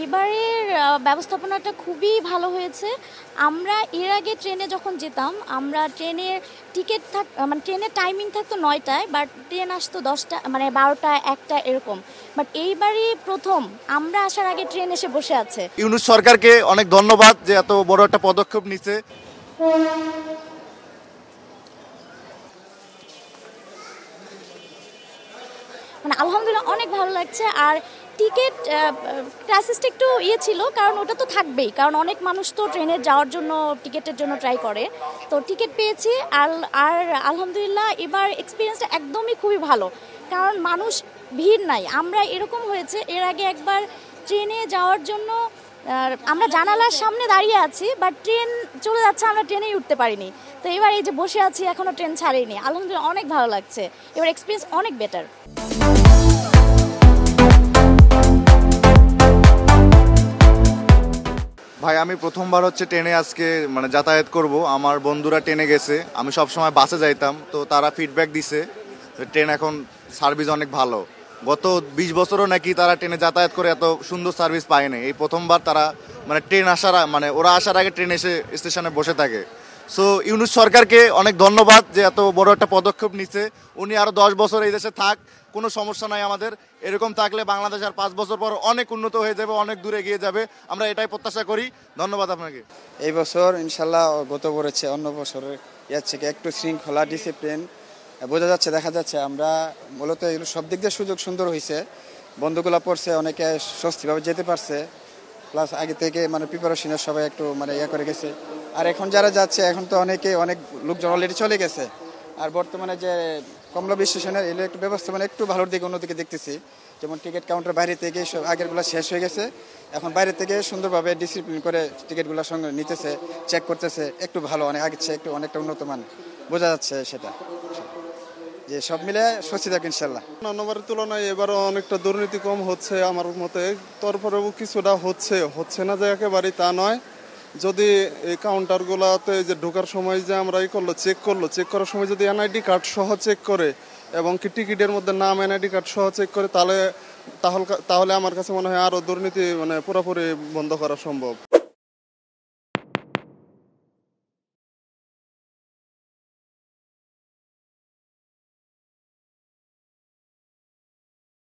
এবারের ব্যবস্থাপনাটা খুবই ভালো হয়েছে। আমরা এর আগে ট্রেনে যখন যেতাম, আমরা ট্রেনের টিকিট মানে ট্রেনের টাইমিং থাকতো ৯টায়, বাট ট্রেন আসতো 10টা, মানে 12টা 1টা এরকম। বাট এইবারই প্রথম আমরা আসার আগে ট্রেন এসে বসে আছে। ইউনূস সরকারকে অনেক ধন্যবাদ যে এত বড় একটা পদক্ষেপ নিচ্ছে। মানে আলহামদুলিল্লাহ অনেক ভালো লাগছে। আর টিকিট ক্রাইসিসটা একটু ছিল, কারণ ওটা তো থাকবেই, কারণ অনেক মানুষ তো ট্রেনে যাওয়ার জন্য টিকিটের জন্য ট্রাই করে। তো টিকিট পেয়েছি। আর আলহামদুলিল্লাহ এবার এক্সপিরিয়েন্সটা একদমই খুবই ভালো, কারণ মানুষ ভিড় নাই। আমরা এরকম হয়েছে এর আগে একবার ট্রেনে যাওয়ার জন্য আমরা জানালার সামনে দাঁড়িয়ে আছি, বাট ট্রেন চলে যাচ্ছে, আমরা ট্রেনেই উঠতে পারিনি। তো এবার এই যে বসে আছি, এখনও ট্রেন ছাড়েনি। আলহামদুলিল্লাহ অনেক ভালো লাগছে, এবার এক্সপিরিয়েন্স অনেক বেটার। ভাই আমি প্রথমবার হচ্ছে ট্রেনে আজকে মানে যাতায়াত করব। আমার বন্ধুরা ট্রেনে গেছে, আমি সব সময় বাসে যাইতাম, তো তারা ফিডব্যাক দিছে ট্রেন এখন সার্ভিস অনেক ভালো। গত 20 বছরও নাকি তারা ট্রেনে যাতায়াত করে এত সুন্দর সার্ভিস পায়নি। এই প্রথমবার তারা মানে ট্রেন আসার মানে ওরা আসার আগে ট্রেন এসে স্টেশনে বসে থাকে। সো ইউনূস সরকারকে অনেক ধন্যবাদ যে এত বড় একটা পদক্ষেপ নিচ্ছে। উনি আরও 10 বছর এই দেশে থাক, কোনো সমস্যা নাই আমাদের। এরকম থাকলে বাংলাদেশ আর 5 বছর পর অনেক উন্নত হয়ে যাবে, অনেক দূরে এগিয়ে যাবে, আমরা এটাই প্রত্যাশা করি। ধন্যবাদ আপনাকে। এই বছর ইনশাল্লাহ গত করেছে, অন্য বছরের থেকে একটু শৃঙ্খলা ডিসিপ্লিন বোঝা যাচ্ছে, দেখা যাচ্ছে। আমরা মূলত এগুলো সব দিক দিয়ে সুযোগ সুন্দর হয়েছে। বন্ধুগুলো পড়ছে, অনেকে স্বস্তিভাবে যেতে পারছে, প্লাস আগে থেকে মানে প্রিপারেশনের সবাই একটু মানে করে গেছে। আর এখন যারা যাচ্ছে, এখন তো অনেক লোকজন অলরেডি চলে গেছে। আর বর্তমানে যে কমলা স্টেশনের এগুলো একটু ব্যবস্থা মানে একটু ভালোর দিকে অন্যদিকে দেখতেছি। যেমন টিকিট কাউন্টার বাইরে থেকে সব আগেরগুলো শেষ হয়ে গেছে, এখন বাইরে থেকে সুন্দরভাবে ডিসিপ্লিন করে টিকিটগুলোর সঙ্গে নিতেছে, চেক করতেছে, একটু ভালো, অনেক আগের চেয়ে একটু অনেকটা উন্নত মান বোঝা যাচ্ছে। সেটা যে সব মিলে স্বস্তি থাকবে ইনশাল্লাহ। অন্যবারের তুলনায় এবারও অনেকটা দুর্নীতি কম হচ্ছে আমার মতে। তারপরেও কিছুটা হচ্ছে না যে একেবারেই তা নয়। যদি এই কাউন্টারগুলোতে যে ঢোকার সময় যে আমরা চেক করার সময় যদি এনআইডি কার্ড সহ চেক করে এবং কি টিকিটের মধ্যে নাম এনআইডি কার্ড সহ চেক করে, তাহলে আমার কাছে মনে হয় আরও দুর্নীতি মানে পুরোপুরি বন্ধ করা সম্ভব।